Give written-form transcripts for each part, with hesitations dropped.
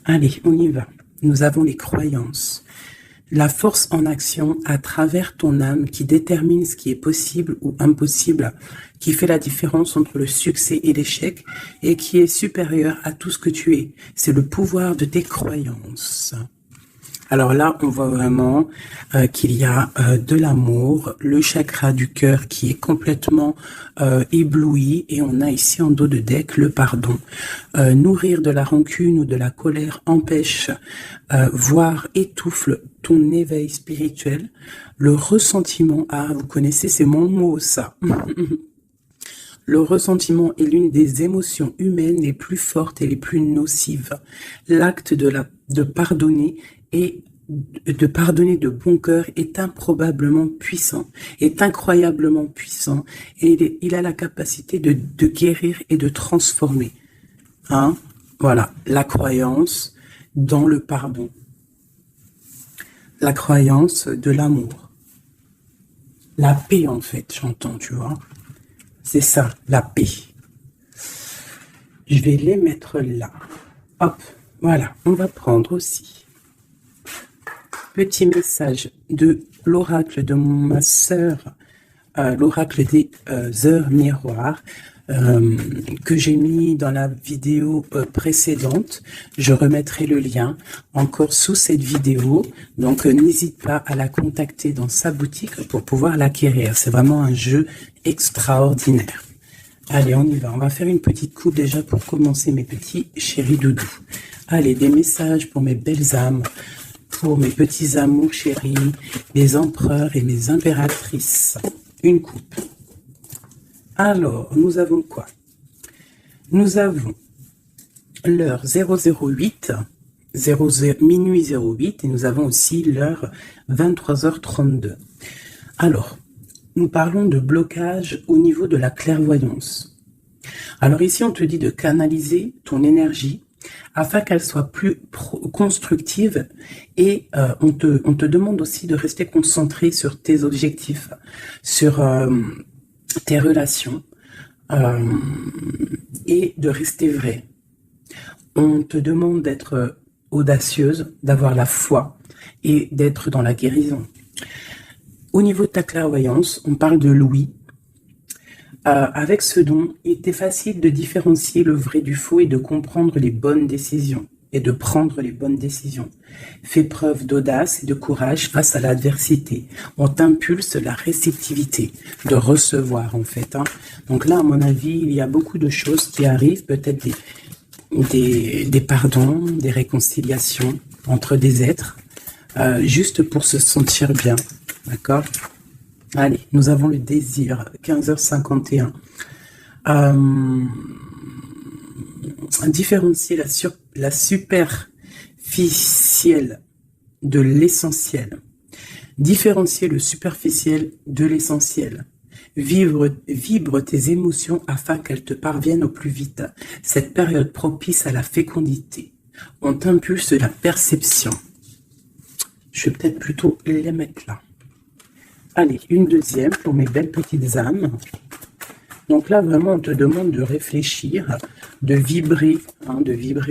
Allez, on y va. Nous avons les croyances. La force en action à travers ton âme qui détermine ce qui est possible ou impossible, qui fait la différence entre le succès et l'échec et qui est supérieur à tout ce que tu es. C'est le pouvoir de tes croyances. Alors là, on voit vraiment qu'il y a de l'amour, le chakra du cœur qui est complètement ébloui et on a ici en dos de deck le pardon. Nourrir de la rancune ou de la colère empêche, voire étouffe ton éveil spirituel. Le ressentiment, ah vous connaissez, c'est mon mot ça. Le ressentiment est l'une des émotions humaines les plus fortes et les plus nocives. L'acte de pardonner et de pardonner de bon cœur est improbablement puissant, est incroyablement puissant, et il a la capacité de guérir et de transformer. Hein? Voilà, la croyance dans le pardon. La croyance de l'amour. La paix, en fait, j'entends, tu vois. C'est ça, la paix. Je vais les mettre là. Hop, voilà, on va prendre aussi. Petit message de l'oracle de ma sœur, l'oracle des heures miroirs, que j'ai mis dans la vidéo précédente. Je remettrai le lien encore sous cette vidéo. Donc, n'hésite pas à la contacter dans sa boutique pour pouvoir l'acquérir. C'est vraiment un jeu extraordinaire. Allez, on y va. On va faire une petite coupe déjà pour commencer, mes petits chéris doudous. Allez, des messages pour mes belles âmes, pour mes petits amours chéris, mes empereurs et mes impératrices. Une coupe. Alors, nous avons quoi? Nous avons l'heure 008, minuit 08, et nous avons aussi l'heure 23h32. Alors, nous parlons de blocage au niveau de la clairvoyance. Alors ici, on te dit de canaliser ton énergie afin qu'elle soit plus constructive et on te demande aussi de rester concentré sur tes objectifs, sur tes relations et de rester vrai. On te demande d'être audacieuse, d'avoir la foi et d'être dans la guérison. Au niveau de ta clairvoyance, on parle de l'ouïe. Avec ce don, il était facile de différencier le vrai du faux et de comprendre les bonnes décisions et de prendre les bonnes décisions. Fais preuve d'audace et de courage face à l'adversité. On t'impulse la réceptivité, de recevoir en fait. Hein. Donc là, à mon avis, il y a beaucoup de choses qui arrivent, peut-être des pardons, des réconciliations entre des êtres, juste pour se sentir bien. D'accord ? Allez, nous avons le désir, 15h51. Différencier la superficielle de l'essentiel. Différencier le superficiel de l'essentiel. Vibre tes émotions afin qu'elles te parviennent au plus vite. Cette période propice à la fécondité. On t'impulse la perception. Je vais peut-être plutôt les mettre là. Allez, une deuxième pour mes belles petites âmes. Donc là, vraiment, on te demande de réfléchir, de vibrer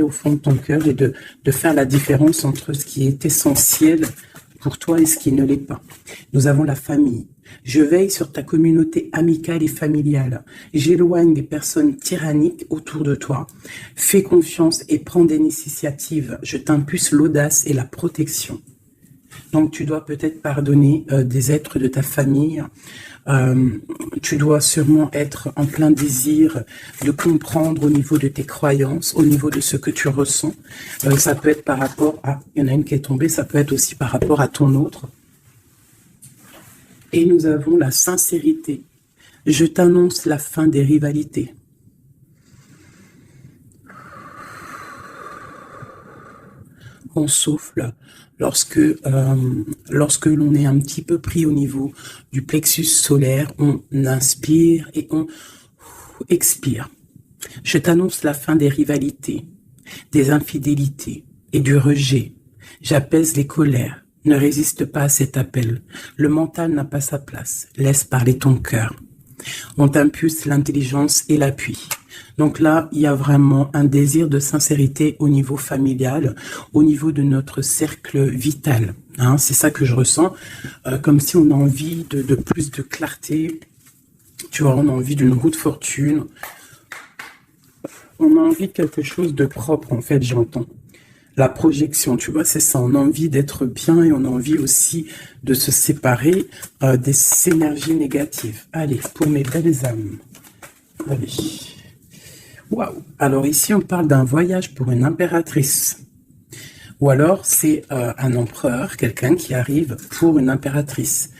au fond de ton cœur et de faire la différence entre ce qui est essentiel pour toi et ce qui ne l'est pas. Nous avons la famille. Je veille sur ta communauté amicale et familiale. J'éloigne les personnes tyranniques autour de toi. Fais confiance et prends des initiatives. Je t'impulse l'audace et la protection. Donc, tu dois peut-être pardonner des êtres de ta famille. Tu dois sûrement être en plein désir de comprendre au niveau de tes croyances, au niveau de ce que tu ressens. Ça peut être par rapport à... Il y en a une qui est tombée, ça peut être aussi par rapport à ton autre. Et nous avons la sincérité. Je t'annonce la fin des rivalités. On souffle lorsque l'on est un petit peu pris au niveau du plexus solaire, on inspire et on expire. Je t'annonce la fin des rivalités, des infidélités et du rejet. J'apaise les colères. Ne résiste pas à cet appel. Le mental n'a pas sa place. Laisse parler ton cœur. On t'impulse l'intelligence et l'appui. Donc là, il y a vraiment un désir de sincérité au niveau familial, au niveau de notre cercle vital. Hein, c'est ça que je ressens, comme si on a envie de plus de clarté. Tu vois, on a envie d'une roue de fortune. On a envie de quelque chose de propre, en fait, j'entends. La projection, tu vois, c'est ça. On a envie d'être bien et on a envie aussi de se séparer des énergies négatives. Allez, pour mes belles âmes. Allez. Waouh. Alors ici, on parle d'un voyage pour une impératrice. Ou alors, c'est un empereur, quelqu'un qui arrive pour une impératrice.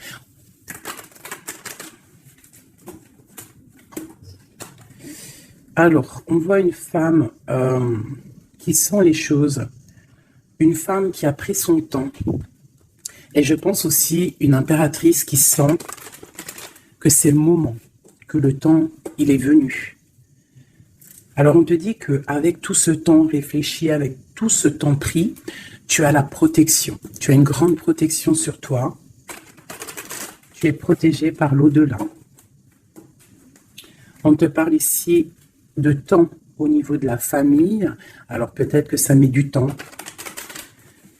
Alors, on voit une femme qui sent les choses. Une femme qui a pris son temps. Et je pense aussi une impératrice qui sent que c'est le moment, que le temps, il est venu. Alors on te dit qu'avec tout ce temps réfléchi, avec tout ce temps pris, tu as la protection. Tu as une grande protection sur toi. Tu es protégé par l'au-delà. On te parle ici de temps au niveau de la famille. Alors peut-être que ça met du temps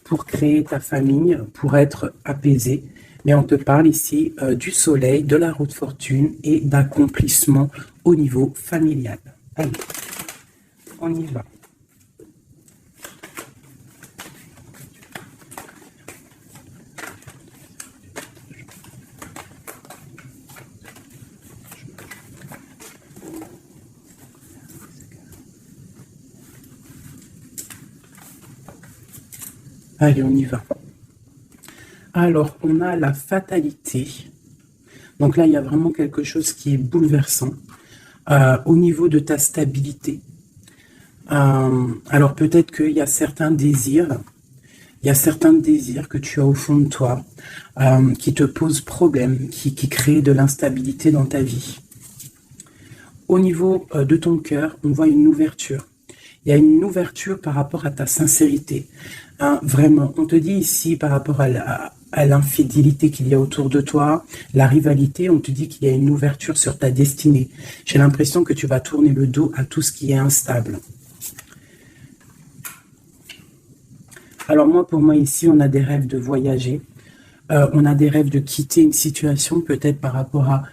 pour créer ta famille, pour être apaisé. Mais on te parle ici du soleil, de la roue de fortune et d'accomplissement au niveau familial. Allez, on y va. Allez, on y va. Alors, on a la fatalité. Donc là, il y a vraiment quelque chose qui est bouleversant au niveau de ta stabilité. Alors, peut-être qu'il y a certains désirs, que tu as au fond de toi qui te posent problème, qui créent de l'instabilité dans ta vie. Au niveau de ton cœur, on voit une ouverture. Il y a une ouverture par rapport à ta sincérité. Hein, vraiment, on te dit ici par rapport à l'infidélité qu'il y a autour de toi, la rivalité, on te dit qu'il y a une ouverture sur ta destinée. J'ai l'impression que tu vas tourner le dos à tout ce qui est instable. Alors moi, pour moi ici, on a des rêves de voyager. On a des rêves de quitter une situation, peut-être par rapport à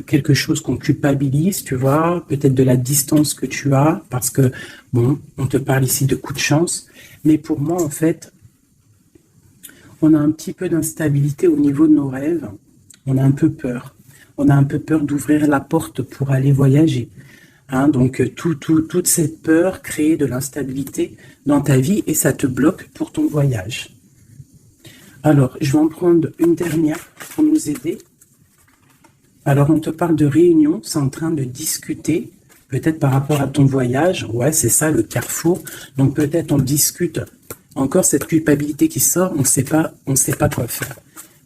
quelque chose qu'on culpabilise, tu vois, peut-être de la distance que tu as, parce que, bon, on te parle ici de coup de chance, mais pour moi, en fait, on a un petit peu d'instabilité au niveau de nos rêves, on a un peu peur. On a un peu peur d'ouvrir la porte pour aller voyager. Hein, donc, toute cette peur crée de l'instabilité dans ta vie et ça te bloque pour ton voyage. Alors, je vais en prendre une dernière pour nous aider. Alors, on te parle de réunion, c'est en train de discuter, peut-être par rapport à ton voyage. Ouais, c'est ça, le carrefour. Donc, peut-être on discute encore cette culpabilité qui sort, on ne sait pas quoi faire.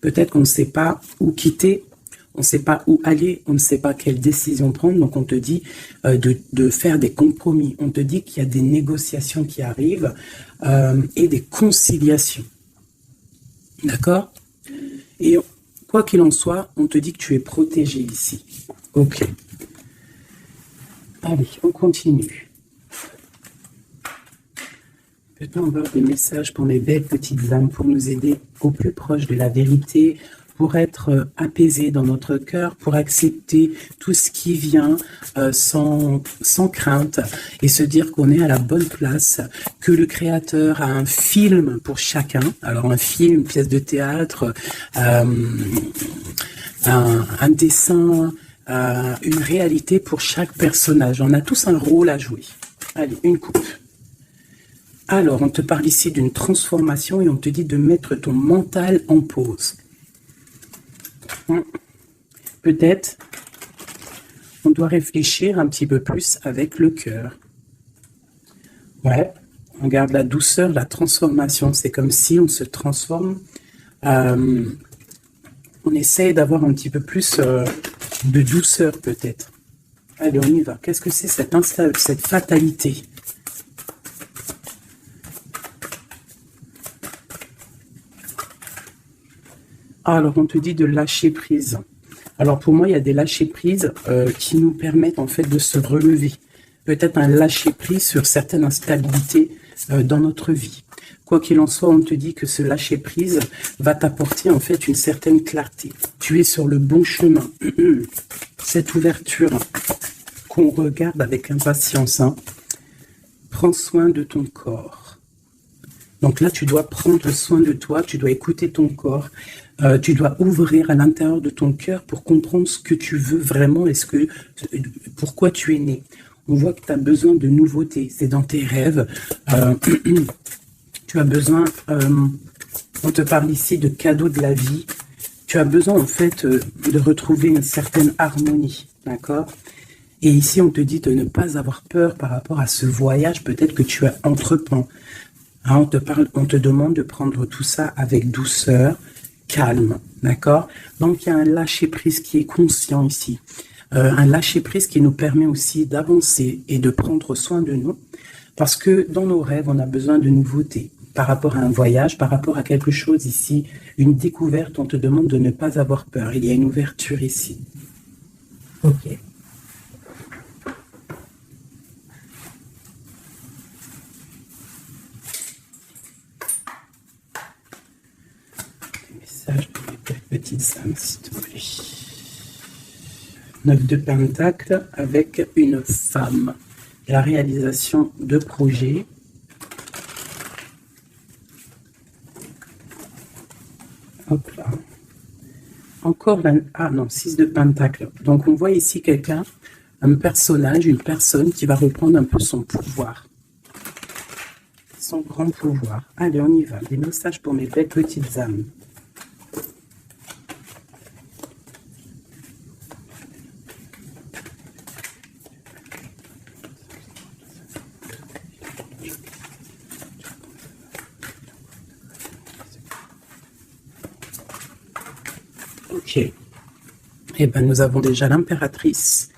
Peut-être qu'on ne sait pas où quitter, on ne sait pas où aller, on ne sait pas quelle décision prendre. Donc, on te dit de faire des compromis. On te dit qu'il y a des négociations qui arrivent et des conciliations. D'accord ? Et quoi qu'il en soit, on te dit que tu es protégé ici. Ok. Allez, on continue. Peut-on avoir des messages pour mes belles petites âmes, pour nous aider au plus proche de la vérité, pour être apaisés dans notre cœur, pour accepter tout ce qui vient sans crainte et se dire qu'on est à la bonne place, que le Créateur a un film pour chacun. Alors un film, une pièce de théâtre, un dessin, une réalité pour chaque personnage. On a tous un rôle à jouer. Allez, une coupe. Alors, on te parle ici d'une transformation et on te dit de mettre ton mental en pause. Peut-être on doit réfléchir un petit peu plus avec le cœur. Ouais, on garde la douceur, la transformation. C'est comme si on se transforme. On essaye d'avoir un petit peu plus de douceur peut-être. Allez, on y va. Qu'est-ce que c'est cette fatalité ? Alors, on te dit de lâcher prise. Alors pour moi, il y a des lâcher-prises qui nous permettent en fait de se relever. Peut-être un lâcher-prise sur certaines instabilités dans notre vie. Quoi qu'il en soit, on te dit que ce lâcher-prise va t'apporter en fait une certaine clarté. Tu es sur le bon chemin. Cette ouverture qu'on regarde avec impatience, hein. Prends soin de ton corps. Donc là, tu dois prendre soin de toi, tu dois écouter ton corps, tu dois ouvrir à l'intérieur de ton cœur pour comprendre ce que tu veux vraiment et pourquoi tu es né. On voit que tu as besoin de nouveautés, c'est dans tes rêves. Tu as besoin, on te parle ici de cadeaux de la vie. Tu as besoin en fait de retrouver une certaine harmonie, d'accord? Et ici, on te dit de ne pas avoir peur par rapport à ce voyage peut-être que tu as entreprends. Hein, on te demande de prendre tout ça avec douceur, calme, d'accord? Donc, il y a un lâcher-prise qui est conscient ici. Un lâcher-prise qui nous permet aussi d'avancer et de prendre soin de nous. Parce que dans nos rêves, on a besoin de nouveautés. Par rapport à un voyage, par rapport à quelque chose ici, une découverte, on te demande de ne pas avoir peur. Il y a une ouverture ici. Ok. Message pour mes petites âmes, s'il te plaît. 9 de Pentacle avec une femme. La réalisation de projets. Hop là. Encore ah non, 6 de Pentacle. Donc on voit ici quelqu'un, un personnage, une personne qui va reprendre un peu son pouvoir. Son grand pouvoir. Allez, on y va. Des messages pour mes belles petites âmes. Ok. Eh bien, nous avons déjà l'impératrice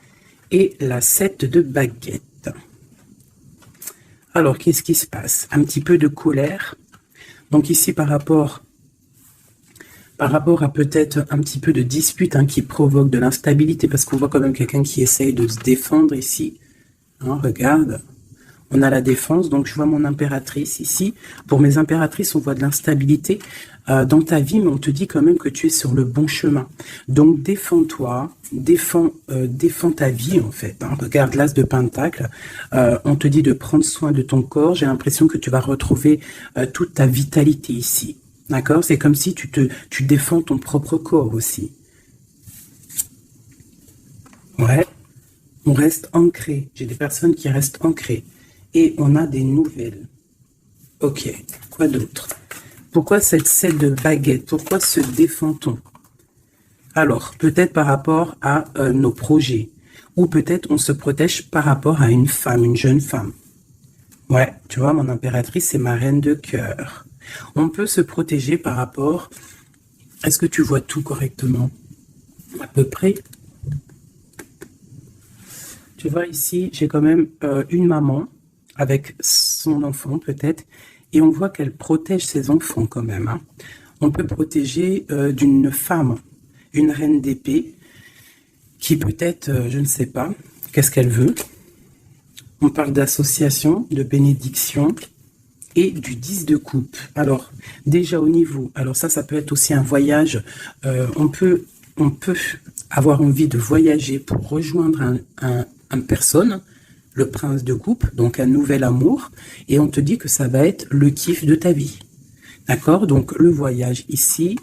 et la 7 de baguette. Alors, qu'est-ce qui se passe? Un petit peu de colère. Donc ici, par rapport à peut-être un petit peu de dispute hein, qui provoque de l'instabilité, parce qu'on voit quand même quelqu'un qui essaye de se défendre ici. Hein, regarde. On a la défense, donc je vois mon impératrice ici. Pour mes impératrices, on voit de l'instabilité dans ta vie, mais on te dit quand même que tu es sur le bon chemin. Donc défends-toi, défends ta vie en fait. Hein. Regarde l'as de Pentacle, on te dit de prendre soin de ton corps. J'ai l'impression que tu vas retrouver toute ta vitalité ici. D'accord? C'est comme si tu défends ton propre corps aussi. Ouais, on reste ancré. J'ai des personnes qui restent ancrées. Et on a des nouvelles. Ok, quoi d'autre? Pourquoi cette 7 de baguette? Pourquoi se défend-on? Alors, peut-être par rapport à nos projets. Ou peut-être on se protège par rapport à une femme, une jeune femme. Ouais, tu vois, mon impératrice, c'est ma reine de cœur. On peut se protéger par rapport... Est-ce que tu vois tout correctement? À peu près. Tu vois, ici, j'ai quand même une maman avec son enfant peut-être, et on voit qu'elle protège ses enfants quand même. Hein. On peut protéger d'une femme, une reine d'épée, qui peut-être, je ne sais pas, qu'est-ce qu'elle veut. On parle d'association, de bénédiction et du 10 de coupe. Alors, déjà au niveau, alors ça peut être aussi un voyage, on peut avoir envie de voyager pour rejoindre une personne, le prince de coupe, donc un nouvel amour, et on te dit que ça va être le kiff de ta vie. D'accord? Donc le voyage ici,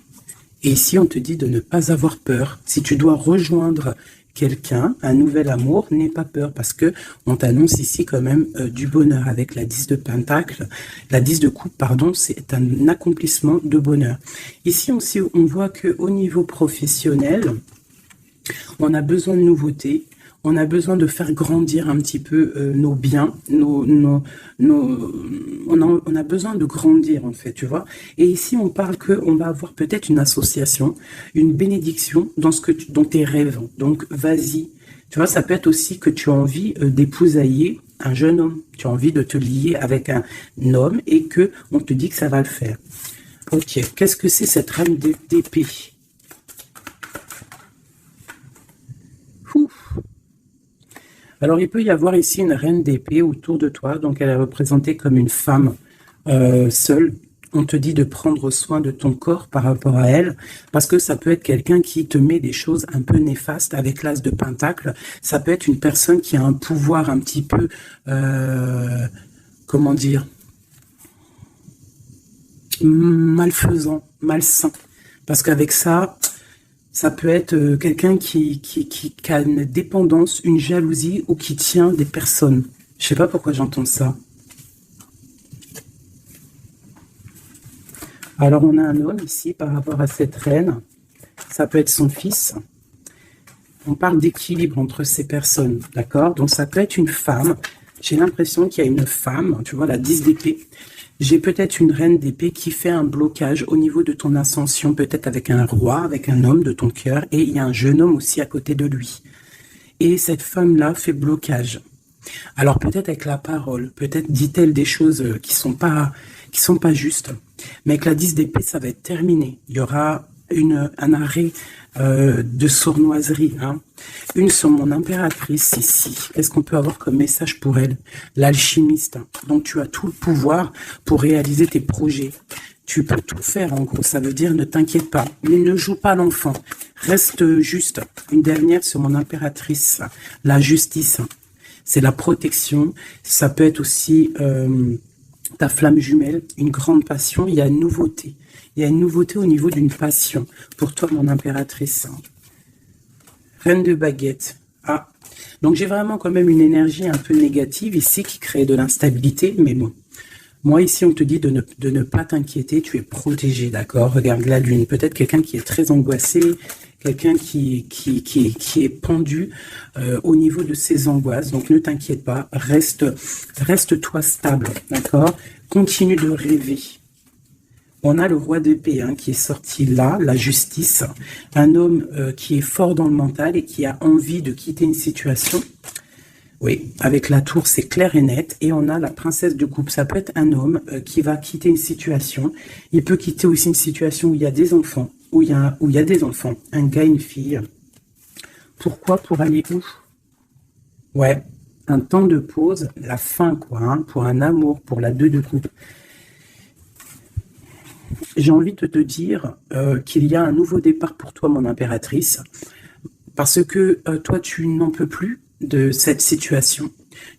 et ici on te dit de ne pas avoir peur. Si tu dois rejoindre quelqu'un, un nouvel amour, n'aie pas peur, parce que on t'annonce ici quand même du bonheur avec la 10 de Pentacle. La 10 de coupe, pardon, c'est un accomplissement de bonheur. Ici aussi, on voit qu'au niveau professionnel, on a besoin de nouveautés. On a besoin de faire grandir un petit peu nos biens, on a besoin de grandir en fait, tu vois. Et ici, on parle qu'on va avoir peut-être une association, une bénédiction dans dans tes rêves. Donc, vas-y. Tu vois, ça peut être aussi que tu as envie d'épousailler un jeune homme. Tu as envie de te lier avec un homme et que on te dit que ça va le faire. Ok, qu'est-ce que c'est cette reine d'épée? Alors, il peut y avoir ici une reine d'épée autour de toi, donc elle est représentée comme une femme seule. On te dit de prendre soin de ton corps par rapport à elle, parce que ça peut être quelqu'un qui te met des choses un peu néfastes avec l'as de pentacle. Ça peut être une personne qui a un pouvoir un petit peu, comment dire, malfaisant, malsain. Parce qu'avec ça, ça peut être quelqu'un qui a une dépendance, une jalousie ou qui tient des personnes. Je sais pas pourquoi j'entends ça. Alors on a un homme ici par rapport à cette reine. Ça peut être son fils. On parle d'équilibre entre ces personnes, d'accord? Donc ça peut être une femme. J'ai l'impression qu'il y a une femme, tu vois, la 10 d'épée. J'ai peut-être une reine d'épée qui fait un blocage au niveau de ton ascension, peut-être avec un roi, avec un homme de ton cœur, et il y a un jeune homme aussi à côté de lui. Et cette femme-là fait blocage. Alors peut-être avec la parole, peut-être dit-elle des choses qui sont pas justes, mais avec la 10 d'épée, ça va être terminé. Il y aura un arrêt de sournoiserie. Hein. Une sur mon impératrice ici. Qu'est-ce qu'on peut avoir comme message pour elle? L'alchimiste. Donc tu as tout le pouvoir pour réaliser tes projets. Tu peux tout faire en gros. Ça veut dire ne t'inquiète pas. Mais ne joue pas l'enfant. Reste juste. Une dernière sur mon impératrice. La justice. C'est la protection. Ça peut être aussi ta flamme jumelle, une grande passion. Il y a une nouveauté. Il y a une nouveauté au niveau d'une passion. Pour toi, mon impératrice. Reine de baguette. Ah. Donc, j'ai vraiment quand même une énergie un peu négative ici qui crée de l'instabilité. Mais bon. Moi, ici, on te dit de ne pas t'inquiéter. Tu es protégé, d'accord? Regarde la lune. Peut-être quelqu'un qui est très angoissé. Quelqu'un qui est pendu au niveau de ses angoisses. Donc, ne t'inquiète pas. Reste-toi stable, d'accord? Continue de rêver. On a le roi d'épée qui est sorti là, la justice. Un homme qui est fort dans le mental et qui a envie de quitter une situation. Oui, avec la tour, c'est clair et net. Et on a la princesse de coupe. Ça peut être un homme qui va quitter une situation. Il peut quitter aussi une situation où il y a des enfants. Où il y a des enfants. Un gars, une fille. Pourquoi? Pour aller où? Ouais, un temps de pause, la fin, quoi. Pour un amour, pour la 2 de coupe. J'ai envie de te dire qu'il y a un nouveau départ pour toi, mon impératrice. Parce que toi, tu n'en peux plus de cette situation.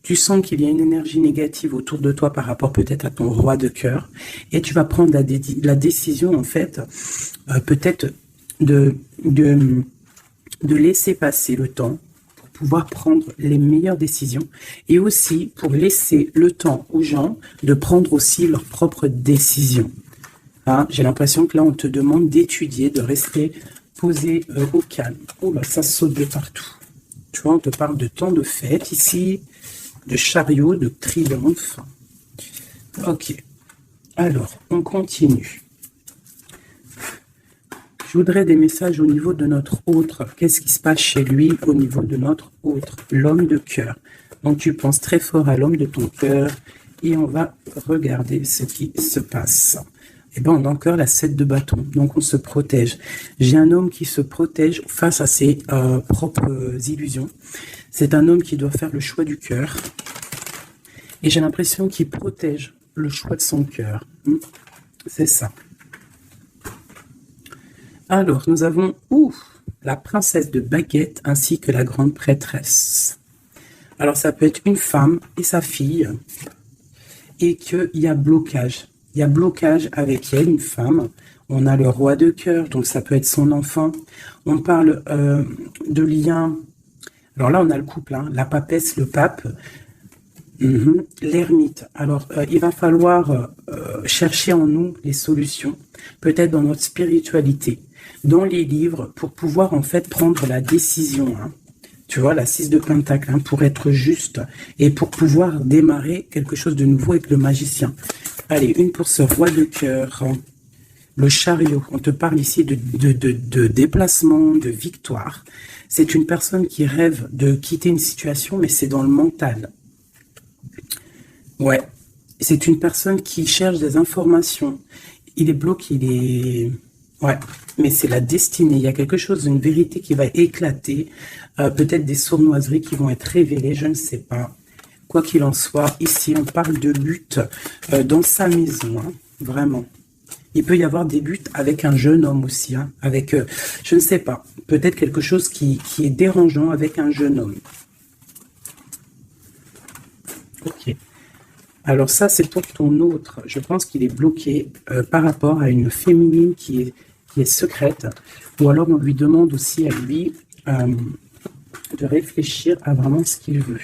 Tu sens qu'il y a une énergie négative autour de toi par rapport peut-être à ton roi de cœur. Et tu vas prendre la décision, en fait, peut-être de laisser passer le temps pour pouvoir prendre les meilleures décisions. Et aussi pour laisser le temps aux gens de prendre aussi leurs propres décisions. Hein, j'ai l'impression que là, on te demande d'étudier, de rester posé au calme. Oh là, ça saute de partout. Tu vois, on te parle de temps de fête ici, de chariot, de triomphe. Ok. Alors, on continue. Je voudrais des messages au niveau de notre autre. Qu'est-ce qui se passe chez lui au niveau de notre autre? L'homme de cœur. Donc, tu penses très fort à l'homme de ton cœur et on va regarder ce qui se passe. Eh bien, on a encore la 7 de bâton. Donc, on se protège. J'ai un homme qui se protège face à ses propres illusions. C'est un homme qui doit faire le choix du cœur. Et j'ai l'impression qu'il protège le choix de son cœur. C'est ça. Alors, nous avons la princesse de baguette ainsi que la grande prêtresse. Alors, ça peut être une femme et sa fille. Et qu'il y a blocage. Il y a blocage avec elle, une femme. On a le roi de cœur, donc ça peut être son enfant. On parle de lien. Alors là, on a le couple, la papesse, le pape, l'ermite. Alors, il va falloir chercher en nous les solutions, peut-être dans notre spiritualité, dans les livres, pour pouvoir en fait prendre la décision. Tu vois, la 6 de pentacle, pour être juste et pour pouvoir démarrer quelque chose de nouveau avec le magicien. Allez, une pour ce roi de cœur. Le chariot, on te parle ici de déplacement, de victoire. C'est une personne qui rêve de quitter une situation, mais c'est dans le mental. Ouais, c'est une personne qui cherche des informations. Il est bloqué, Ouais, mais c'est la destinée. Il y a quelque chose, une vérité qui va éclater. Peut-être des sournoiseries qui vont être révélées, je ne sais pas. Quoi qu'il en soit, ici, on parle de lutte dans sa maison, hein, vraiment. Il peut y avoir des luttes avec un jeune homme aussi, hein, avec, je ne sais pas, peut-être quelque chose qui est dérangeant avec un jeune homme. Ok. Alors ça, c'est pour ton autre. Je pense qu'il est bloqué par rapport à une féminine qui est secrète. Ou alors on lui demande aussi à lui de réfléchir à vraiment ce qu'il veut.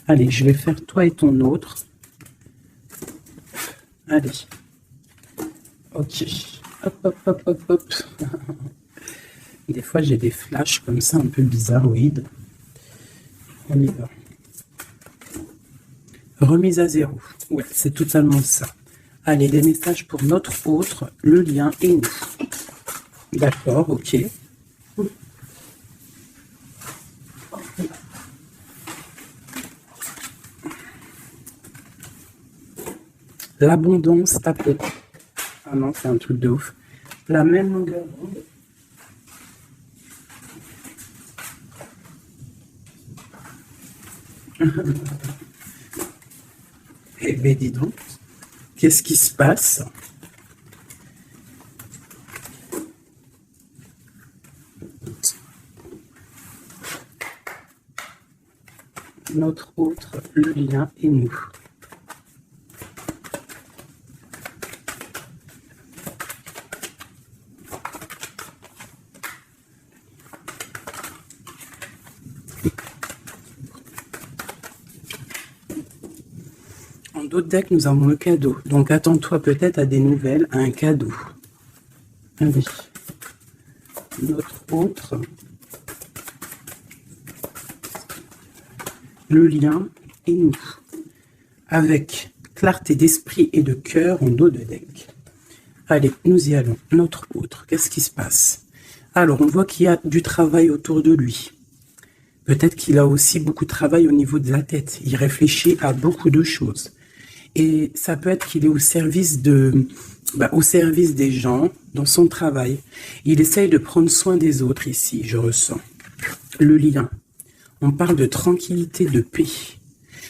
Allez, je vais faire toi et ton autre. Allez. Ok. Hop, hop, hop, hop, hop. Des fois, j'ai des flashs comme ça, un peu bizarroïdes. On y va. Remise à zéro. Ouais, c'est totalement ça. Allez, des messages pour notre autre, le lien et nous. D'accord, ok. L'abondance tapée. Ah non, c'est un truc de ouf. La même longueur d'onde. Eh bien, dis donc, qu'est-ce qui se passe? Notre autre, le lien et nous. En d'autres decks, nous avons le cadeau. Donc, attends-toi peut-être à des nouvelles, à un cadeau. Allez. Notre autre, le lien et nous. Avec clarté d'esprit et de cœur en dos de deck. Allez, nous y allons. Notre autre, qu'est-ce qui se passe? Alors, on voit qu'il y a du travail autour de lui. Peut-être qu'il a aussi beaucoup de travail au niveau de la tête. Il réfléchit à beaucoup de choses. Et ça peut être qu'il est au service au service des gens dans son travail. Il essaye de prendre soin des autres ici, je ressens. Le lien. On parle de tranquillité, de paix.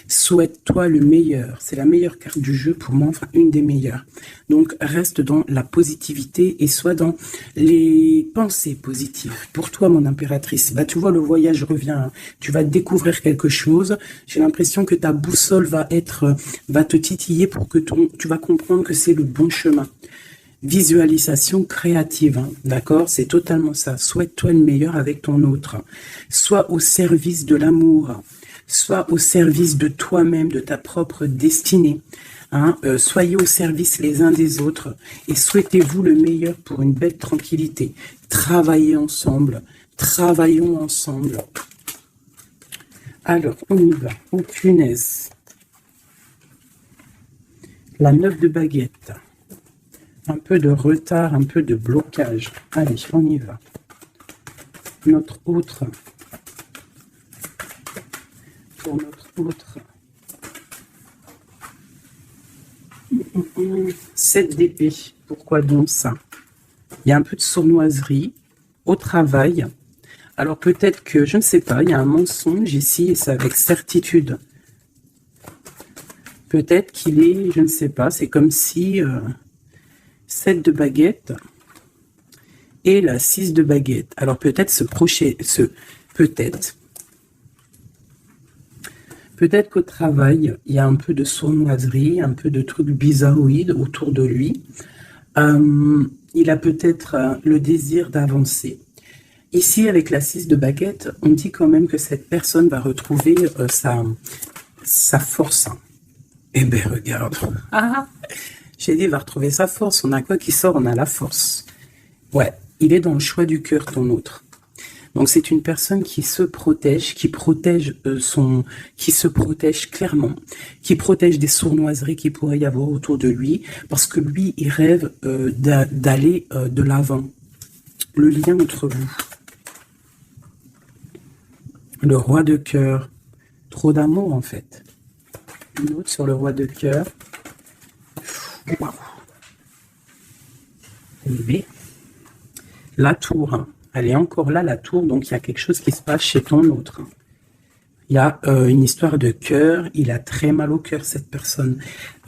Souhaite-toi le meilleur. C'est la meilleure carte du jeu pour moi, enfin une des meilleures. Donc reste dans la positivité et sois dans les pensées positives. Pour toi, mon impératrice, tu vois, le voyage revient. Hein. Tu vas découvrir quelque chose. J'ai l'impression que ta boussole va te titiller pour que tu vas comprendre que c'est le bon chemin. Visualisation créative, hein, d'accord? C'est totalement ça. Souhaite-toi le meilleur avec ton autre. Sois au service de l'amour. Sois au service de toi-même, de ta propre destinée. Hein, soyez au service les uns des autres et souhaitez-vous le meilleur pour une belle tranquillité. Travaillez ensemble. Travaillons ensemble. Alors, on y va. Oh, punaise. La 9 de baguette. Un peu de retard, un peu de blocage. Allez, on y va. Notre autre. Pour notre autre. 7 d'épée. Pourquoi donc ça? Il y a un peu de sournoiserie au travail. Alors peut-être que, je ne sais pas, il y a un mensonge ici et c'est avec certitude. Peut-être qu'il est, je ne sais pas, c'est comme si 7 de baguette et la 6 de baguette. Alors peut-être peut-être qu'au travail, il y a un peu de sournoiserie, un peu de trucs bizarroïdes autour de lui. Il a peut-être le désir d'avancer. Ici, avec la 6 de baguette, on dit quand même que cette personne va retrouver sa force. Eh bien, regarde. J'ai dit, il va retrouver sa force. On a quoi qui sort? On a la force. Ouais, il est dans le choix du cœur, ton autre. Donc c'est une personne qui se protège, qui se protège clairement, qui protège des sournoiseries qui pourrait y avoir autour de lui, parce que lui, il rêve d'aller de l'avant. Le lien entre vous. Le roi de cœur. Trop d'amour en fait. Une autre sur le roi de cœur. Waouh. Bébé. La tour, hein. Elle est encore là, la tour, donc il y a quelque chose qui se passe chez ton autre, hein. Il y a une histoire de cœur, il a très mal au cœur, cette personne.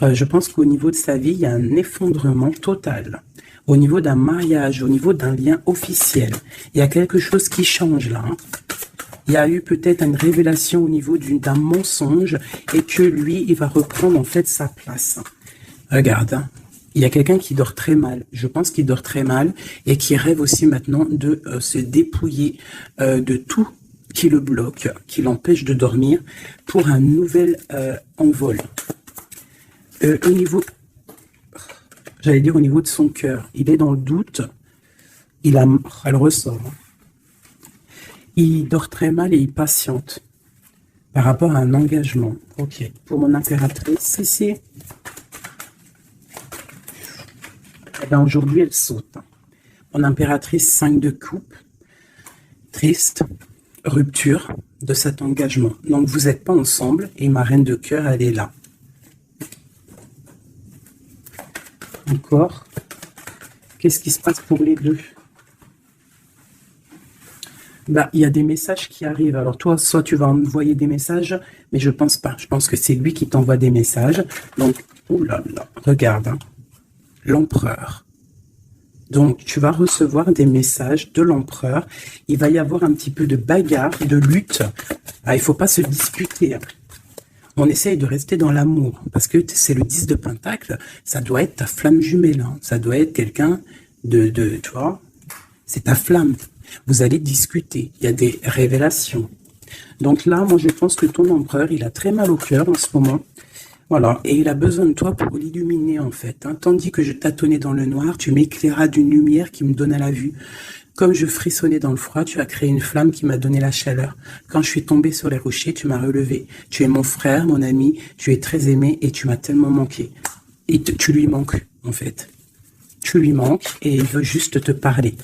Je pense qu'au niveau de sa vie, il y a un effondrement total. Au niveau d'un mariage, au niveau d'un lien officiel, il y a quelque chose qui change là, hein. Il y a eu peut-être une révélation au niveau d'un mensonge et que lui, il va reprendre en fait sa place. Regarde, hein. Il y a quelqu'un qui dort très mal. Je pense qu'il dort très mal et qui rêve aussi maintenant de se dépouiller de tout qui le bloque, qui l'empêche de dormir pour un nouvel envol. Au niveau, j'allais dire au niveau de son cœur, il est dans le doute. Elle ressort, hein. Il dort très mal et il patiente par rapport à un engagement. Ok. Pour mon impératrice, ici, eh bien, aujourd'hui, elle saute. Mon impératrice, 5 de coupe, triste, rupture de cet engagement. Donc, vous n'êtes pas ensemble et ma reine de cœur, elle est là. Encore. Qu'est-ce qui se passe pour les deux? Bah, il y a des messages qui arrivent. Alors toi, soit tu vas envoyer des messages, mais je pense pas. Je pense que c'est lui qui t'envoie des messages. Donc, oh là là, regarde, hein. L'empereur. Donc, tu vas recevoir des messages de l'empereur. Il va y avoir un petit peu de bagarre, de lutte. Ah, il faut pas se disputer. On essaye de rester dans l'amour, parce que c'est le 10 de Pentacle. Ça doit être ta flamme jumelle, hein. Ça doit être quelqu'un tu vois, c'est ta flamme. Vous allez discuter. Il y a des révélations. Donc là, moi, je pense que ton empereur, il a très mal au cœur en ce moment. Voilà, et il a besoin de toi pour l'illuminer en fait, hein. Tandis que je tâtonnais dans le noir, tu m'éclairas d'une lumière qui me donna la vue. Comme je frissonnais dans le froid, tu as créé une flamme qui m'a donné la chaleur. Quand je suis tombé sur les rochers, tu m'as relevé. Tu es mon frère, mon ami, tu es très aimé et tu m'as tellement manqué. Et tu lui manques en fait. Tu lui manques et il veut juste te parler.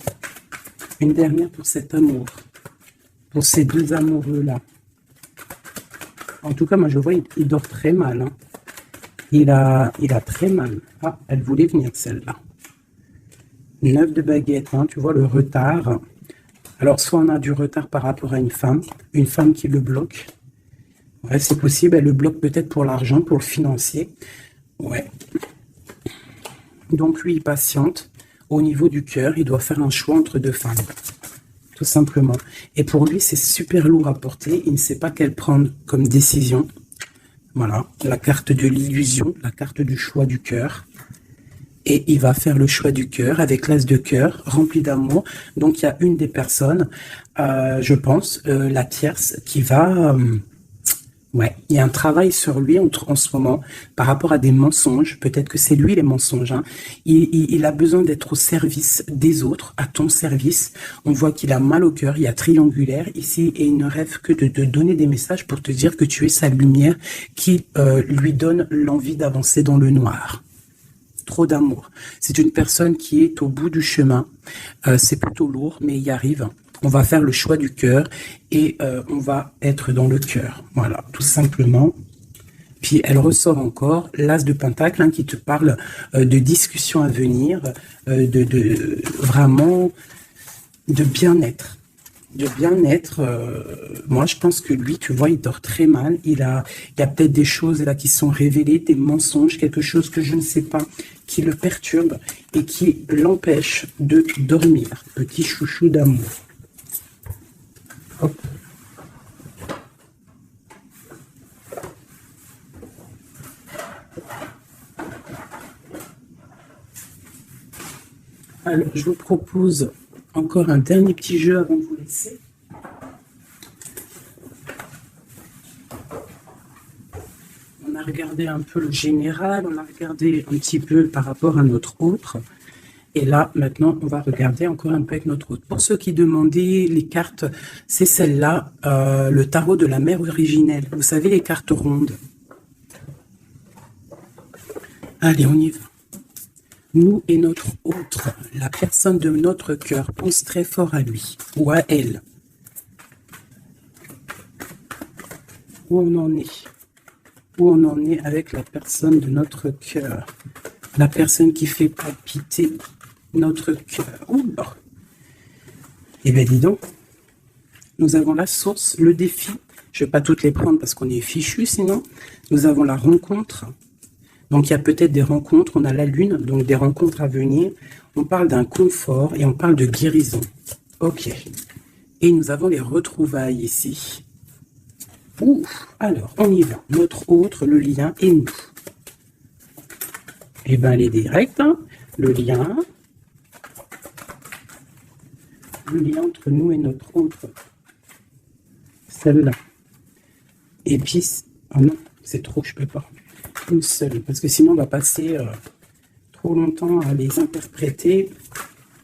Une dernière pour cet amour, pour ces deux amoureux-là. En tout cas, moi je vois, il dort très mal, hein. Il a très mal. Ah, elle voulait venir celle-là. 9 de baguette, hein, tu vois le retard. Alors, soit on a du retard par rapport à une femme qui le bloque. Ouais, c'est possible, elle le bloque peut-être pour l'argent, pour le financier. Ouais. Donc, lui, il patiente. Au niveau du cœur, il doit faire un choix entre deux femmes. Tout simplement. Et pour lui, c'est super lourd à porter. Il ne sait pas quelle prendre comme décision. Voilà, la carte de l'illusion, la carte du choix du cœur. Et il va faire le choix du cœur avec l'as de cœur, rempli d'amour. Donc, il y a une des personnes, je pense, la tierce, qui va... ouais, il y a un travail sur lui en ce moment par rapport à des mensonges. Peut-être que c'est lui les mensonges, hein. Il a besoin d'être au service des autres, à ton service. On voit qu'il a mal au cœur, il y a triangulaire ici et il ne rêve que de te donner des messages pour te dire que tu es sa lumière qui lui donne l'envie d'avancer dans le noir. Trop d'amour. C'est une personne qui est au bout du chemin. C'est plutôt lourd, mais il y arrive. On va faire le choix du cœur et on va être dans le cœur. Voilà, tout simplement. Puis elle ressort encore l'as de Pentacle, hein, qui te parle de discussions à venir, vraiment de bien-être. De bien-être. Moi, je pense que lui, tu vois, il dort très mal. Il y a peut-être des choses là qui sont révélées, des mensonges, quelque chose que je ne sais pas, qui le perturbe et qui l'empêche de dormir. Petit chouchou d'amour. Hop. Alors, je vous propose encore un dernier petit jeu avant de vous laisser. On a regardé un peu le général, on a regardé un petit peu par rapport à notre autre. Et là, maintenant, on va regarder encore un peu avec notre autre. Pour ceux qui demandaient les cartes, c'est celle-là, le tarot de la mère originelle. Vous savez, les cartes rondes. Allez, on y va. Nous et notre autre, la personne de notre cœur, pense très fort à lui ou à elle. Où on en est? Où on en est avec la personne de notre cœur? La personne qui fait palpiter notre cœur. Oula. Eh bien, dis donc, nous avons la source, le défi. Je ne vais pas toutes les prendre parce qu'on est fichu sinon. Nous avons la rencontre. Donc, il y a peut-être des rencontres. On a la lune, donc des rencontres à venir. On parle d'un confort et on parle de guérison. Ok. Et nous avons les retrouvailles ici. Ouh, alors, on y va. Notre autre, le lien et nous. Eh bien, elle est directe. Hein. Le lien entre nous et notre autre. Celle-là. Et puis, oh non, c'est trop, je peux pas. Une seule, parce que sinon on va passer trop longtemps à les interpréter.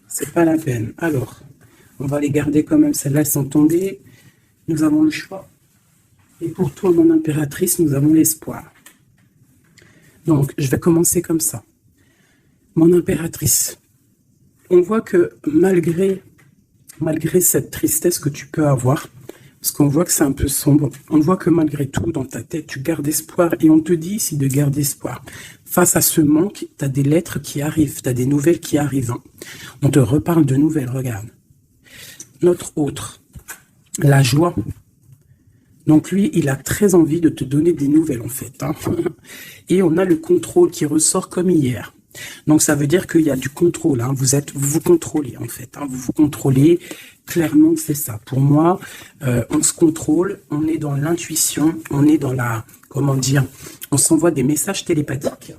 C'est pas la peine. Alors, on va les garder quand même. Celles-là sont tombées. Nous avons le choix. Et pour toi, mon impératrice, nous avons l'espoir. Donc, je vais commencer comme ça. Mon impératrice, on voit que malgré cette tristesse que tu peux avoir, parce qu'on voit que c'est un peu sombre, on voit que malgré tout, dans ta tête, tu gardes espoir, et on te dit ici de garder espoir. Face à ce manque, tu as des lettres qui arrivent, tu as des nouvelles qui arrivent. Hein. On te reparle de nouvelles, regarde. Notre autre, la joie. Donc lui, il a très envie de te donner des nouvelles, en fait. Hein. Et on a le contrôle qui ressort comme hier. Donc ça veut dire qu'il y a du contrôle, hein. Vous vous contrôlez en fait, hein. Vous vous contrôlez, clairement c'est ça. Pour moi, on se contrôle, on est dans l'intuition, on est dans la, comment dire, on s'envoie des messages télépathiques.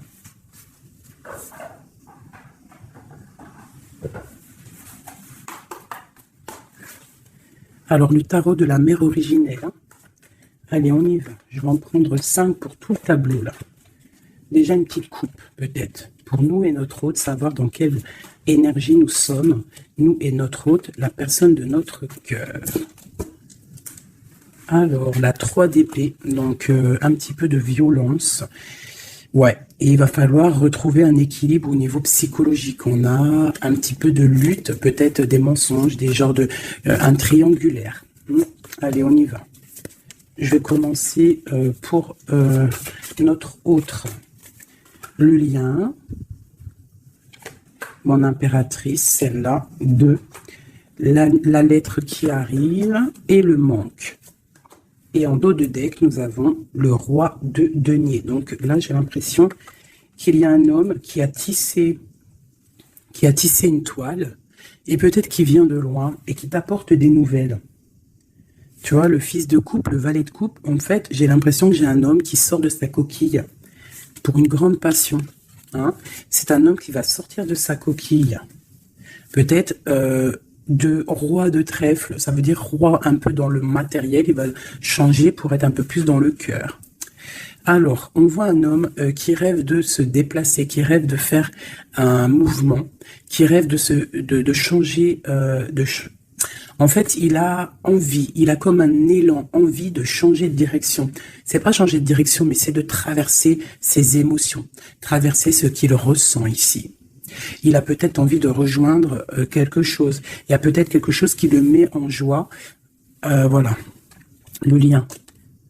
Alors le tarot de la mère originelle, hein. Allez on y va, je vais en prendre 5 pour tout le tableau là. Déjà une petite coupe peut-être. Pour nous et notre hôte, savoir dans quelle énergie nous sommes, nous et notre hôte, la personne de notre cœur. Alors, la 3 d'épée, donc un petit peu de violence. Ouais, et il va falloir retrouver un équilibre au niveau psychologique. On a un petit peu de lutte, peut-être des mensonges, des genres de... un triangulaire. Allez, on y va. Je vais commencer pour notre autre. Le lien, mon impératrice, celle-là, 2, la lettre qui arrive et le manque. Et en dos de deck, nous avons le roi de denier. Donc là, j'ai l'impression qu'il y a un homme qui a tissé une toile et peut-être qu'il vient de loin et qui t'apporte des nouvelles. Tu vois, le fils de coupe, le valet de coupe, en fait, j'ai l'impression que j'ai un homme qui sort de sa coquille. Pour une grande passion. Hein. C'est un homme qui va sortir de sa coquille. Peut-être de roi de trèfle, ça veut dire roi un peu dans le matériel, il va changer pour être un peu plus dans le cœur. Alors, on voit un homme qui rêve de se déplacer, qui rêve de faire un mouvement, qui rêve de changer, en fait, il a envie, il a comme un élan, envie de changer de direction. C'est pas changer de direction, mais c'est de traverser ses émotions, traverser ce qu'il ressent ici. Il a peut-être envie de rejoindre quelque chose. Il y a peut-être quelque chose qui le met en joie. Voilà, le lien.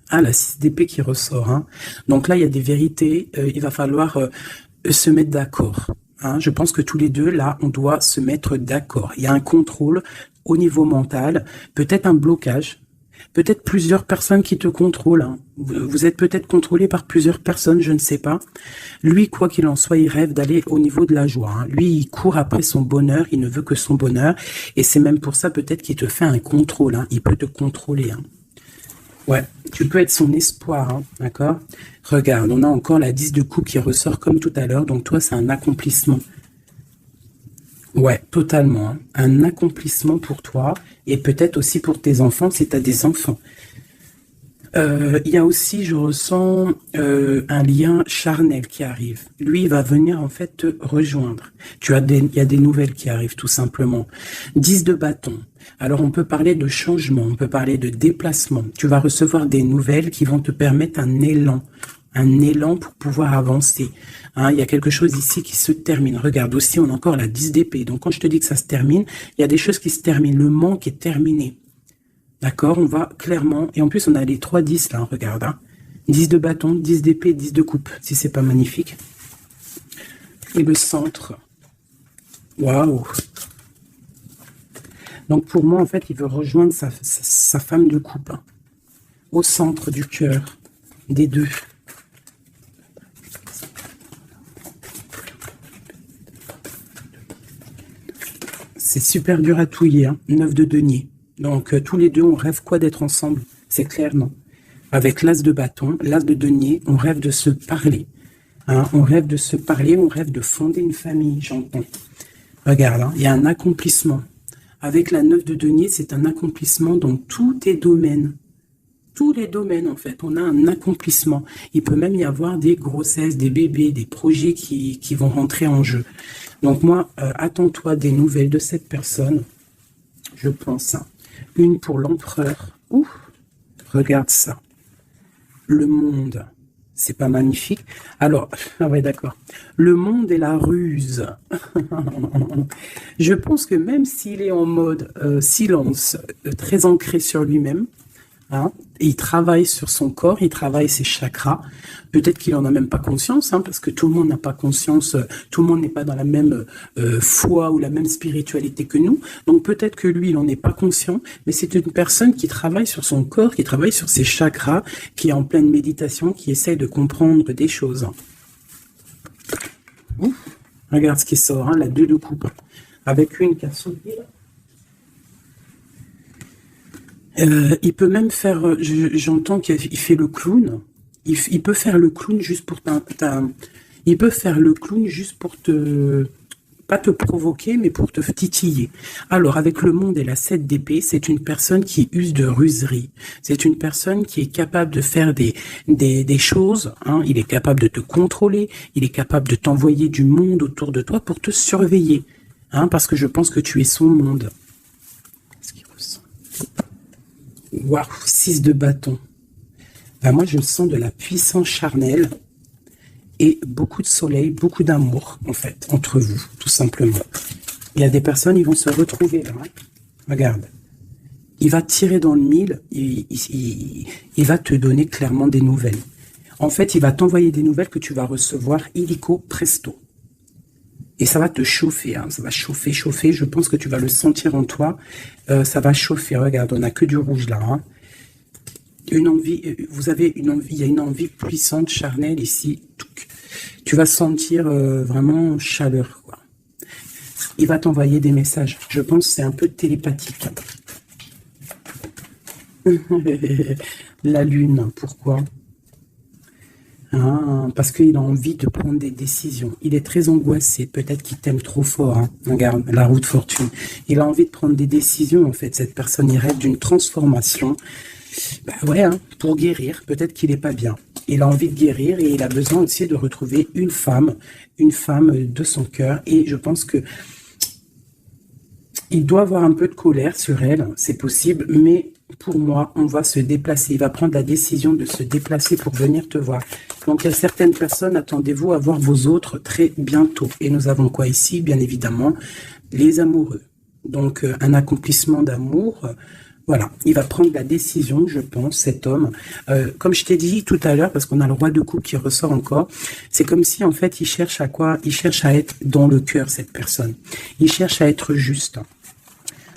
Ah, la 6 d'épée qui ressort. Hein. Donc là, il y a des vérités. Il va falloir se mettre d'accord. Hein. Je pense que tous les deux, là, on doit se mettre d'accord. Il y a un contrôle au niveau mental, peut-être un blocage, peut-être plusieurs personnes qui te contrôlent. Hein. Vous êtes peut-être contrôlé par plusieurs personnes, je ne sais pas. Lui, quoi qu'il en soit, il rêve d'aller au niveau de la joie. Hein. Lui, il court après son bonheur, il ne veut que son bonheur. Et c'est même pour ça peut-être qu'il te fait un contrôle. Hein. Il peut te contrôler. Hein. Ouais, tu peux être son espoir, hein, d'accord? Regarde, on a encore la 10 de coupe qui ressort comme tout à l'heure. Donc toi, c'est un accomplissement. Ouais, totalement. Hein. Un accomplissement pour toi et peut-être aussi pour tes enfants si tu as des enfants. Il y a aussi, je ressens un lien charnel qui arrive. Lui, il va venir en fait te rejoindre. Il y a des nouvelles qui arrivent tout simplement. 10 de bâton. Alors on peut parler de changement, on peut parler de déplacement. Tu vas recevoir des nouvelles qui vont te permettre un élan pour pouvoir avancer. Hein, il y a quelque chose ici qui se termine. Regarde aussi, on a encore la 10 d'épée. Donc quand je te dis que ça se termine, il y a des choses qui se terminent. Le manque est terminé. D'accord, on va clairement... Et en plus, on a les 3 10 là, regarde. Hein. 10 de bâton, 10 d'épée, 10 de coupe, si c'est pas magnifique. Et le centre. Waouh. Donc pour moi, en fait, il veut rejoindre sa femme de couple, hein, au centre du cœur des deux. C'est super dur à touiller, hein, 9 de denier. Donc tous les deux, on rêve quoi d'être ensemble? C'est clair, non? Avec l'as de bâton, l'as de denier, on rêve de se parler. Hein, on rêve de se parler, on rêve de fonder une famille, j'entends. Regarde, hein, il y a un accomplissement. Avec la 9 de denier, c'est un accomplissement dans tous tes domaines. Tous les domaines, en fait, on a un accomplissement. Il peut même y avoir des grossesses, des bébés, des projets qui vont rentrer en jeu. Donc moi, attends-toi des nouvelles de cette personne, je pense. Hein. Une pour l'empereur. Ouh, regarde ça. Le monde, c'est pas magnifique. Alors, ah ouais, d'accord. Le monde et la ruse. Je pense que même s'il est en mode silence, très ancré sur lui-même, hein, il travaille sur son corps, il travaille ses chakras. Peut-être qu'il en a même pas conscience, hein, parce que tout le monde n'a pas conscience, tout le monde n'est pas dans la même foi ou la même spiritualité que nous. Donc peut-être que lui, il n'en est pas conscient, mais c'est une personne qui travaille sur son corps, qui travaille sur ses chakras, qui est en pleine méditation, qui essaie de comprendre des choses. Ouf, regarde ce qui sort, hein, la 2 de coupe, avec une qui a sauté là. Il peut même faire, j'entends qu'il fait le clown. Il peut faire le clown juste pour il peut faire le clown juste pour pas te provoquer, mais pour te titiller. Alors, avec le monde et la 7 d'épée, c'est une personne qui use de ruserie. C'est une personne qui est capable de faire des choses, hein. Il est capable de te contrôler, il est capable de t'envoyer du monde autour de toi pour te surveiller, hein, parce que je pense que tu es son monde. Qu'est-ce qu'il ressent? Waouh, 6 de bâton. Ben moi, je sens de la puissance charnelle et beaucoup de soleil, beaucoup d'amour, en fait, entre vous, tout simplement. Il y a des personnes, ils vont se retrouver là. Hein. Regarde. Il va tirer dans le mille, il va te donner clairement des nouvelles. En fait, il va t'envoyer des nouvelles que tu vas recevoir illico presto. Et ça va te chauffer, hein. Ça va chauffer, chauffer. Je pense que tu vas le sentir en toi. Ça va chauffer. Regarde, on n'a que du rouge là. Hein. Une envie, vous avez une envie, il y a une envie puissante, charnelle ici. Tu vas sentir vraiment chaleur, quoi. Il va t'envoyer des messages. Je pense que c'est un peu télépathique. La lune, pourquoi? Ah, parce qu'il a envie de prendre des décisions. Il est très angoissé. Peut-être qu'il t'aime trop fort. Hein. Regarde, la roue de fortune. Il a envie de prendre des décisions, en fait. Cette personne, il rêve d'une transformation. Bah ouais, hein, pour guérir. Peut-être qu'il n'est pas bien. Il a envie de guérir et il a besoin aussi de retrouver une femme de son cœur. Et je pense que il doit avoir un peu de colère sur elle. C'est possible, mais pour moi, on va se déplacer. Il va prendre la décision de se déplacer pour venir te voir. Donc, il y a certaines personnes, attendez-vous à voir vos autres très bientôt. Et nous avons quoi ici? Bien évidemment, les amoureux. Donc, un accomplissement d'amour. Voilà, il va prendre la décision, je pense, cet homme. Comme je t'ai dit tout à l'heure, parce qu'on a le roi de coupe qui ressort encore, c'est comme si, en fait, il cherche à quoi? Il cherche à être dans le cœur, cette personne. Il cherche à être juste.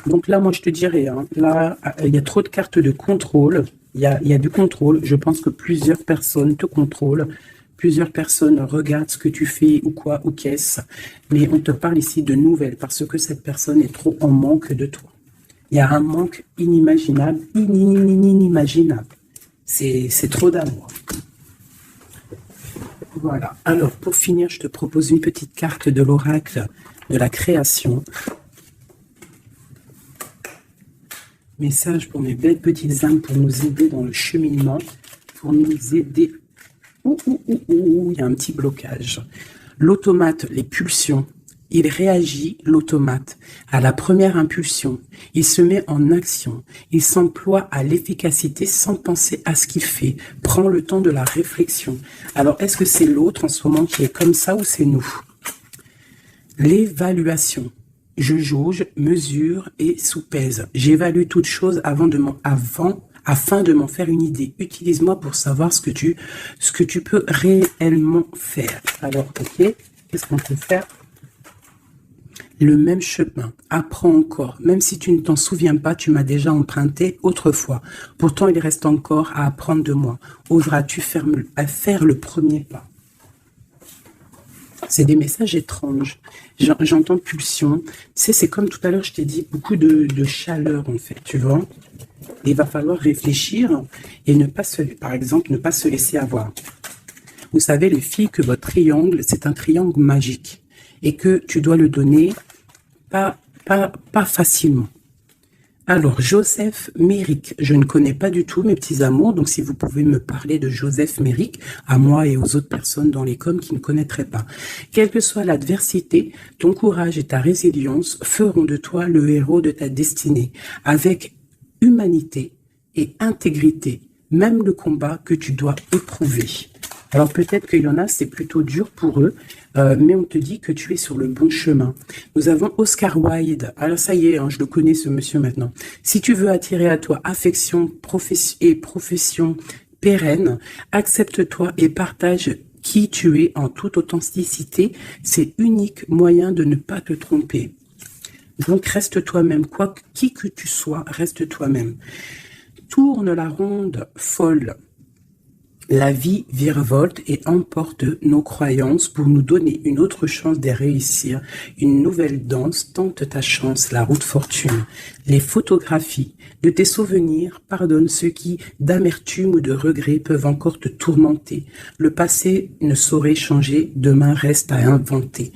Donc là, moi, je te dirais, hein, là, il y a trop de cartes de contrôle. Il y a du contrôle. Je pense que plusieurs personnes te contrôlent. Plusieurs personnes regardent ce que tu fais ou quoi, ou qu'est-ce. Mais on te parle ici de nouvelles parce que cette personne est trop en manque de toi. Il y a un manque inimaginable, inimaginable. C'est trop d'amour. Voilà. Alors, pour finir, je te propose une petite carte de l'oracle de la création. Message pour mes belles petites âmes pour nous aider dans le cheminement, pour nous aider. Il y a un petit blocage. L'automate, les pulsions. Il réagit, l'automate, à la première impulsion. Il se met en action. Il s'emploie à l'efficacité sans penser à ce qu'il fait. Prend le temps de la réflexion. Alors, est-ce que c'est l'autre en ce moment qui est comme ça ou c'est nous? L'évaluation. Je jauge, mesure et soupèse. J'évalue toute chose afin de m'en faire une idée. Utilise-moi pour savoir ce que tu peux réellement faire. Alors, ok, qu'est-ce qu'on peut faire? le même chemin. Apprends encore. Même si tu ne t'en souviens pas, tu m'as déjà emprunté autrefois. Pourtant, il reste encore à apprendre de moi. Oseras-tu faire le premier pas? C'est des messages étranges. J'entends pulsion. Tu sais, c'est comme tout à l'heure, je t'ai dit, beaucoup de chaleur, en fait, tu vois. Il va falloir réfléchir et par exemple, ne pas se laisser avoir. Vous savez, les filles, que votre triangle, c'est un triangle magique et que tu dois le donner pas facilement. Alors, Joseph Méric, je ne connais pas du tout mes petits amours, donc si vous pouvez me parler de Joseph Méric, à moi et aux autres personnes dans les coms qui ne connaîtraient pas. Quelle que soit l'adversité, ton courage et ta résilience feront de toi le héros de ta destinée, avec humanité et intégrité, même le combat que tu dois éprouver. Alors peut-être qu'il y en a, c'est plutôt dur pour eux, mais on te dit que tu es sur le bon chemin. Nous avons Oscar Wilde. Alors ça y est, hein, je le connais ce monsieur maintenant. Si tu veux attirer à toi affection et profession pérenne, accepte-toi et partage qui tu es en toute authenticité. C'est unique moyen de ne pas te tromper. Donc reste toi-même, qui que tu sois, reste toi-même. Tourne la ronde folle. La vie virevolte et emporte nos croyances pour nous donner une autre chance de réussir. Une nouvelle danse, tente ta chance, la route fortune. Les photographies de tes souvenirs pardonnent ceux qui, d'amertume ou de regret, peuvent encore te tourmenter. Le passé ne saurait changer, demain reste à inventer.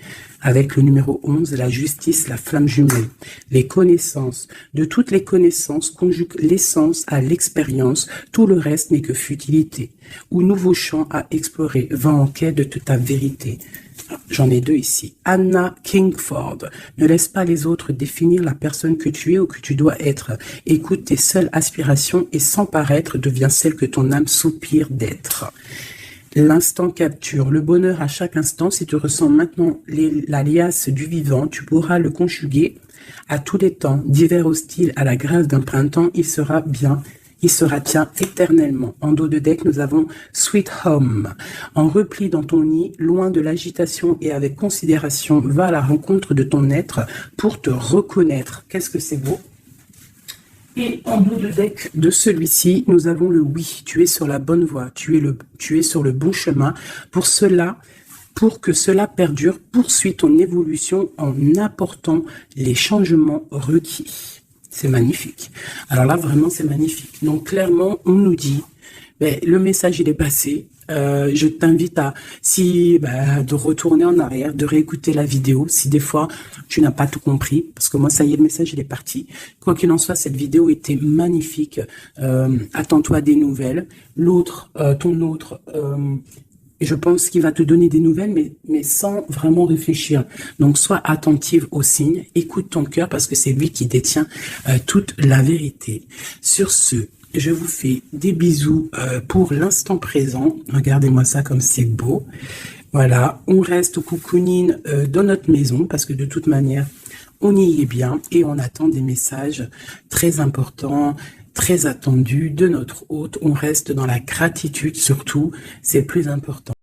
Avec le numéro 11, la justice, la flamme jumelle. Les connaissances. De toutes les connaissances, conjugue l'essence à l'expérience. Tout le reste n'est que futilité. Ou nouveau champ à explorer. Va en quête de ta vérité. J'en ai deux ici. Anna Kingford. Ne laisse pas les autres définir la personne que tu es ou que tu dois être. Écoute tes seules aspirations et sans paraître, deviens celle que ton âme soupire d'être. L'instant capture, le bonheur à chaque instant. Si tu ressens maintenant la liasse du vivant, tu pourras le conjuguer à tous les temps. D'hiver hostile à la grâce d'un printemps, il sera bien, il sera tien éternellement. En dos de deck, nous avons Sweet Home. En repli dans ton nid, loin de l'agitation et avec considération, va à la rencontre de ton être pour te reconnaître. Qu'est-ce que c'est beau! Et en bout de deck de celui-ci, nous avons le oui. Tu es sur la bonne voie. Tu es sur le bon chemin. Pour que cela perdure, poursuis ton évolution en apportant les changements requis. C'est magnifique. Alors là, vraiment, c'est magnifique. Donc, clairement, on nous dit, le message, il est passé. Je t'invite de retourner en arrière, de réécouter la vidéo si des fois tu n'as pas tout compris, parce que moi ça y est, le message il est parti. Quoi qu'il en soit, cette vidéo était magnifique. Attends-toi à des nouvelles. Ton autre, je pense qu'il va te donner des nouvelles, mais sans vraiment réfléchir. Donc sois attentive aux signes, écoute ton cœur parce que c'est lui qui détient toute la vérité. Sur ce, je vous fais des bisous pour l'instant présent. Regardez-moi ça comme c'est beau. Voilà, on reste au cocooning dans notre maison parce que de toute manière, on y est bien et on attend des messages très importants, très attendus de notre hôte. On reste dans la gratitude surtout, c'est le plus important.